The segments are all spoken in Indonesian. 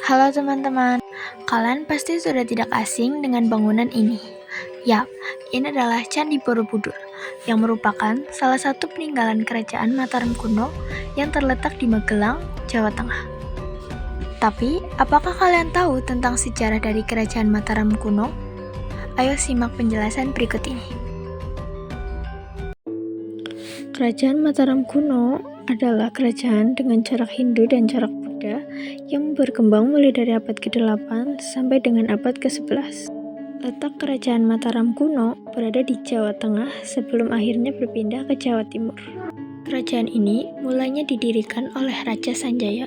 Halo teman-teman, kalian pasti sudah tidak asing dengan bangunan ini. Yap, ini adalah Candi Borobudur, yang merupakan salah satu peninggalan kerajaan Mataram kuno yang terletak di Magelang, Jawa Tengah. Tapi, apakah kalian tahu tentang sejarah dari kerajaan Mataram kuno? Ayo simak penjelasan berikut ini. Kerajaan Mataram kuno adalah kerajaan dengan corak Hindu dan corak Buddha yang berkembang mulai dari abad ke-8 sampai dengan abad ke-11. Letak kerajaan Mataram kuno berada di Jawa Tengah sebelum akhirnya berpindah ke Jawa Timur. Kerajaan ini mulanya didirikan oleh Raja Sanjaya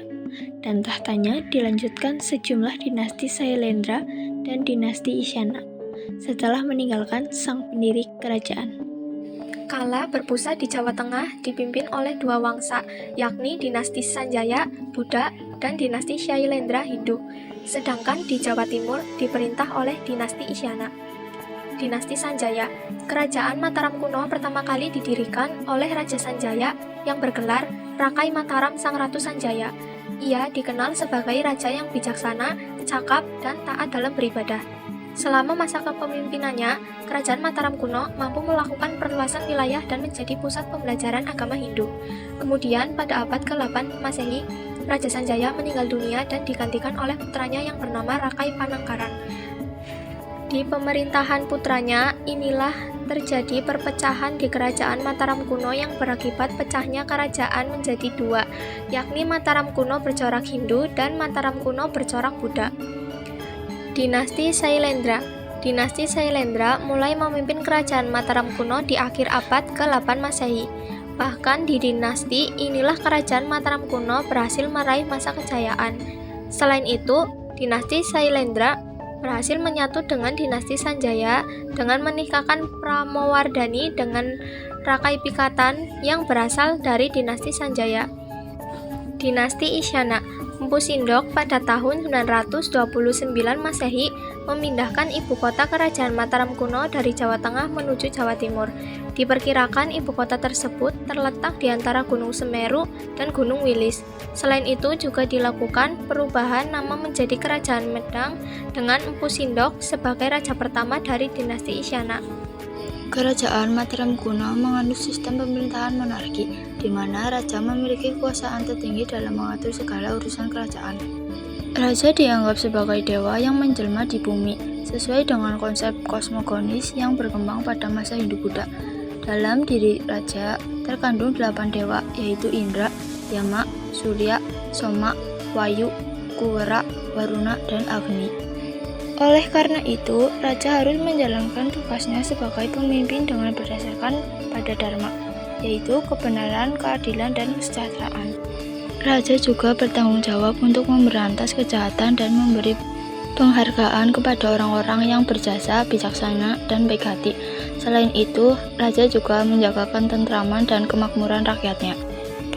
dan tahtanya dilanjutkan sejumlah dinasti Sailendra dan dinasti Isyana setelah meninggalkan sang pendiri kerajaan. Kala berpusat di Jawa Tengah dipimpin oleh dua wangsa, yakni dinasti Sanjaya, Buddha, dan dinasti Shailendra Hindu. Sedangkan di Jawa Timur diperintah oleh dinasti Isyana. Dinasti Sanjaya, kerajaan Mataram kuno pertama kali didirikan oleh Raja Sanjaya yang bergelar Rakai Mataram Sang Ratu Sanjaya. Ia dikenal sebagai raja yang bijaksana, cakap, dan taat dalam beribadah. Selama masa kepemimpinannya, kerajaan Mataram kuno mampu melakukan perluasan wilayah dan menjadi pusat pembelajaran agama Hindu. Kemudian pada abad ke-8 Masehi, Raja Sanjaya meninggal dunia dan digantikan oleh putranya yang bernama Rakai Panangkaran. Di pemerintahan putranya, inilah terjadi perpecahan di kerajaan Mataram kuno yang berakibat pecahnya kerajaan menjadi dua, yakni Mataram kuno bercorak Hindu dan Mataram kuno bercorak Buddha. Dinasti Sailendra. Dinasti Sailendra mulai memimpin kerajaan Mataram kuno di akhir abad ke-8 Masehi. Bahkan di dinasti inilah kerajaan Mataram kuno berhasil meraih masa kejayaan. Selain itu, dinasti Sailendra berhasil menyatu dengan dinasti Sanjaya dengan menikahkan Pramowardhani dengan Rakai Pikatan yang berasal dari dinasti Sanjaya. Dinasti Isyana. Empu Sindok pada tahun 929 Masehi memindahkan ibu kota kerajaan Mataram kuno dari Jawa Tengah menuju Jawa Timur. Diperkirakan ibu kota tersebut terletak di antara Gunung Semeru dan Gunung Wilis. Selain itu juga dilakukan perubahan nama menjadi Kerajaan Medang dengan Empu Sindok sebagai raja pertama dari dinasti Isyana. Kerajaan Mataram kuno menganut sistem pemerintahan monarki, di mana raja memiliki kekuasaan tertinggi dalam mengatur segala urusan kerajaan. Raja dianggap sebagai dewa yang menjelma di bumi, sesuai dengan konsep kosmogonis yang berkembang pada masa Hindu-Buddha. Dalam diri raja terkandung 8 dewa, yaitu Indra, Yama, Surya, Soma, Wayu, Kuwera, Waruna, dan Agni. Oleh karena itu, raja harus menjalankan tugasnya sebagai pemimpin dengan berdasarkan pada dharma, yaitu kebenaran, keadilan, dan kesejahteraan. Raja juga bertanggung jawab untuk memberantas kejahatan dan memberi penghargaan kepada orang-orang yang berjasa, bijaksana, dan baik hati. Selain itu, raja juga menjaga ketentraman dan kemakmuran rakyatnya.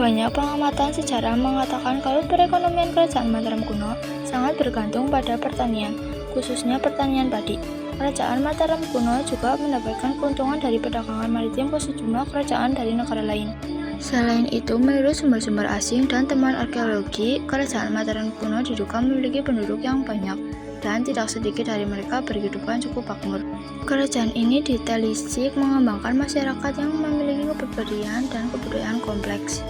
Banyak pengamatan sejarah mengatakan kalau perekonomian kerajaan Mataram kuno sangat bergantung pada pertanian, khususnya pertanian padi. Kerajaan Mataram kuno juga mendapatkan keuntungan dari perdagangan maritim ke sejumlah kerajaan dari negara lain. Selain itu, menurut sumber-sumber asing dan temuan arkeologi, kerajaan Mataram kuno diduga memiliki penduduk yang banyak, dan tidak sedikit dari mereka berkehidupan cukup makmur. Kerajaan ini ditelisik mengembangkan masyarakat yang memiliki kepribadian dan kebudayaan kompleks.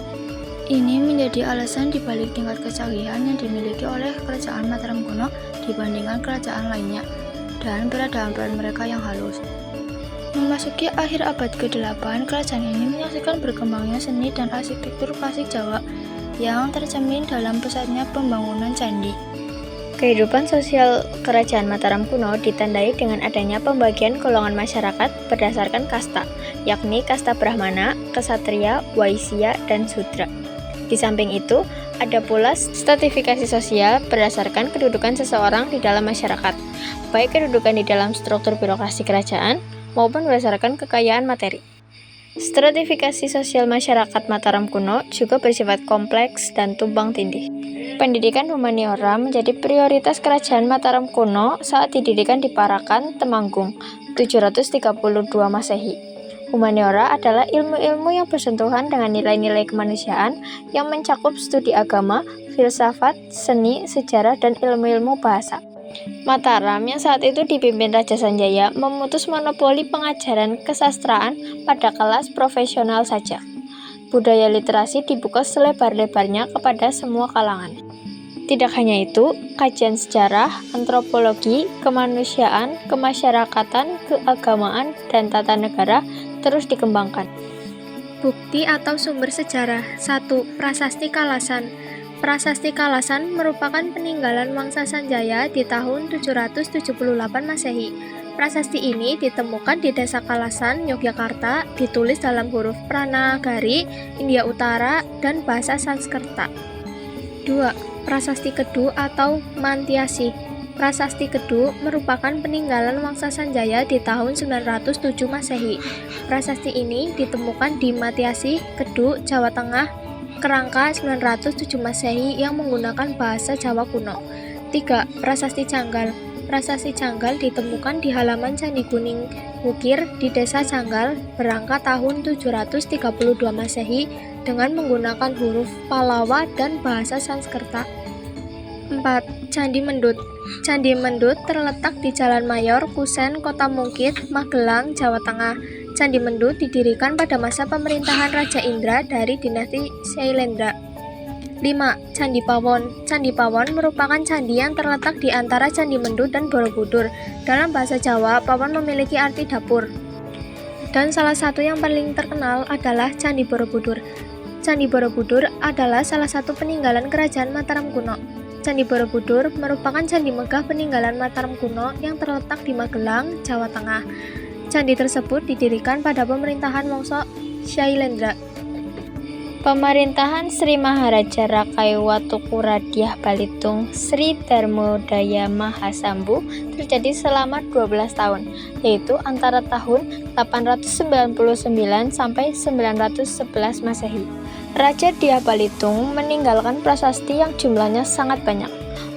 Ini menjadi alasan dibalik tingkat kecanggihan yang dimiliki oleh kerajaan Mataram kuno dibandingkan kerajaan lainnya, dan peradaban mereka yang halus. Memasuki akhir abad ke-8, kerajaan ini menyaksikan berkembangnya seni dan arsitektur klasik Jawa yang tercermin dalam pesatnya pembangunan candi. Kehidupan sosial kerajaan Mataram kuno ditandai dengan adanya pembagian golongan masyarakat berdasarkan kasta, yakni kasta Brahmana, Ksatria, Waisya, dan Sudra. Di samping itu, ada pula stratifikasi sosial berdasarkan kedudukan seseorang di dalam masyarakat, baik kedudukan di dalam struktur birokrasi kerajaan maupun berdasarkan kekayaan materi. Stratifikasi sosial masyarakat Mataram kuno juga bersifat kompleks dan tumpang tindih. Pendidikan humaniora menjadi prioritas kerajaan Mataram kuno saat didirikan di Parakan, Temanggung, 732 Masehi. Humaniora adalah ilmu-ilmu yang bersentuhan dengan nilai-nilai kemanusiaan yang mencakup studi agama, filsafat, seni, sejarah, dan ilmu-ilmu bahasa. Mataram yang saat itu dipimpin Raja Sanjaya memutus monopoli pengajaran kesastraan pada kelas profesional saja. Budaya literasi dibuka selebar-lebarnya kepada semua kalangan. Tidak hanya itu, kajian sejarah, antropologi, kemanusiaan, kemasyarakatan, keagamaan, dan tata negara terus dikembangkan. Bukti atau sumber sejarah. 1. Prasasti Kalasan. Prasasti Kalasan merupakan peninggalan Wangsa Sanjaya di tahun 778 Masehi. Prasasti ini ditemukan di Desa Kalasan, Yogyakarta, ditulis dalam huruf Pranagari, India Utara, dan bahasa Sanskerta. 2. Prasasti Kedu atau Mantiasi. Prasasti Kedu merupakan peninggalan Wangsa Sanjaya di tahun 907 Masehi. Prasasti ini ditemukan di Matiasi, Kedu, Jawa Tengah, kerangka 907 Masehi yang menggunakan bahasa Jawa kuno. 3. Prasasti Canggal. Prasasti Canggal ditemukan di halaman Candi Kuning Wukir di Desa Canggal, berangka tahun 732 Masehi dengan menggunakan huruf Pallawa dan bahasa Sanskerta. 4. Candi Mendut. Candi Mendut terletak di Jalan Mayor, Kusen, Kota Mungkit, Magelang, Jawa Tengah. Candi Mendut didirikan pada masa pemerintahan Raja Indra dari dinasti Syailendra. 5. Candi Pawon. Candi Pawon merupakan candi yang terletak di antara Candi Mendut dan Borobudur. Dalam bahasa Jawa, Pawon memiliki arti dapur. Dan salah satu yang paling terkenal adalah Candi Borobudur. Candi Borobudur adalah salah satu peninggalan kerajaan Mataram kuno. Candi Borobudur merupakan candi megah peninggalan Mataram kuno yang terletak di Magelang, Jawa Tengah. Candi tersebut didirikan pada pemerintahan Wangsa Syailendra. Pemerintahan Sri Maharaja Rakai Watukuradiah Balitung Sri Dharmodaya Mahasambu terjadi selama 12 tahun, yaitu antara tahun 899 sampai 911 Masehi. Raja Dyah Balitung meninggalkan prasasti yang jumlahnya sangat banyak,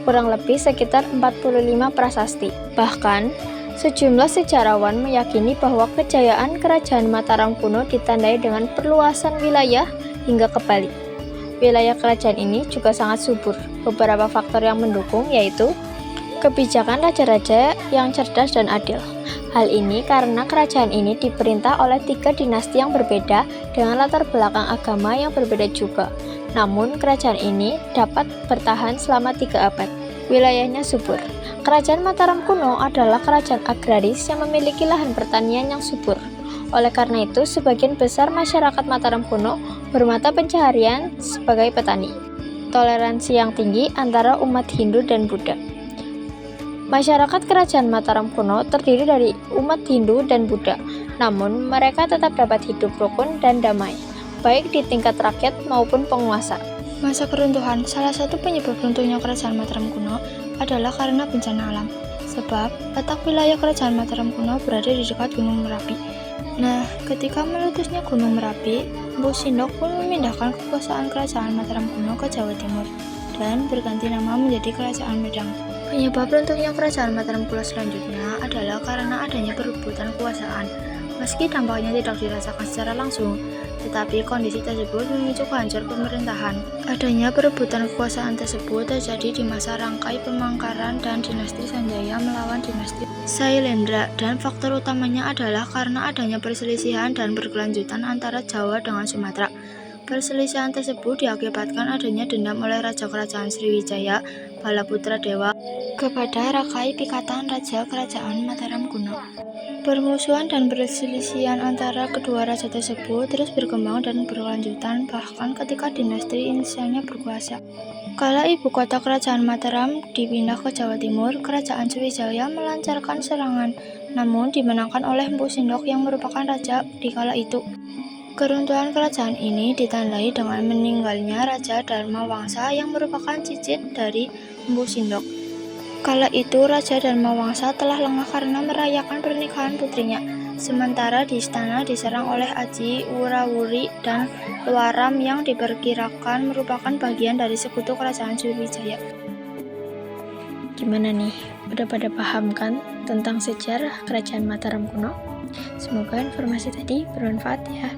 kurang lebih sekitar 45 prasasti. Bahkan, sejumlah sejarawan meyakini bahwa kejayaan Kerajaan Mataram kuno ditandai dengan perluasan wilayah hingga ke Bali. Wilayah kerajaan ini juga sangat subur. Beberapa faktor yang mendukung yaitu kebijakan raja-raja yang cerdas dan adil. Hal ini karena kerajaan ini diperintah oleh 3 dinasti yang berbeda dengan latar belakang agama yang berbeda juga. Namun kerajaan ini dapat bertahan selama 3 abad. Wilayahnya subur. Kerajaan Mataram kuno adalah kerajaan agraris yang memiliki lahan pertanian yang subur. Oleh karena itu, sebagian besar masyarakat Mataram kuno bermata pencaharian sebagai petani. Toleransi yang tinggi antara umat Hindu dan Buddha. Masyarakat kerajaan Mataram kuno terdiri dari umat Hindu dan Buddha, namun mereka tetap dapat hidup rukun dan damai, baik di tingkat rakyat maupun penguasa. Masa keruntuhan. Salah satu penyebab runtuhnya kerajaan Mataram kuno adalah karena bencana alam. Sebab letak wilayah kerajaan Mataram kuno berada di dekat Gunung Merapi. Nah, ketika meletusnya Gunung Merapi, Mpu Sindok pun memindahkan kekuasaan kerajaan Mataram kuno ke Jawa Timur dan berganti nama menjadi Kerajaan Medang. Penyebab runtuhnya kerajaan Mataram kuno selanjutnya adalah karena adanya perebutan kekuasaan. Meski dampaknya tidak dirasakan secara langsung, tetapi kondisi tersebut memicu kehancuran pemerintahan. Adanya perebutan kekuasaan tersebut terjadi di masa Rangkai Pemangkaran dan dinasti Sanjaya melawan dinasti Syailendra, dan faktor utamanya adalah karena adanya perselisihan dan berkelanjutan antara Jawa dengan Sumatera. Perselisihan tersebut diakibatkan adanya dendam oleh Raja Kerajaan Sriwijaya, Balaputra Dewa, kepada Rakai Pikatan Raja Kerajaan Mataram kuno. Permusuhan dan perselisihan antara kedua raja tersebut terus berkembang dan berkelanjutan bahkan ketika dinasti inisialnya berkuasa. Kala ibu kota kerajaan Mataram dipindah ke Jawa Timur, Kerajaan Sriwijaya melancarkan serangan, namun dimenangkan oleh Mpu Sindok yang merupakan raja di kala itu. Keruntuhan kerajaan ini ditandai dengan meninggalnya Raja Dharma Wangsa yang merupakan cicit dari Mpu Sindok. Kala itu Raja Dharma Wangsa telah lengah karena merayakan pernikahan putrinya, sementara di istana diserang oleh Aji, Wurawuri, dan Luaram yang diperkirakan merupakan bagian dari sekutu kerajaan Sriwijaya. Gimana nih? Udah pada paham kan tentang sejarah kerajaan Mataram kuno? Semoga informasi tadi bermanfaat ya.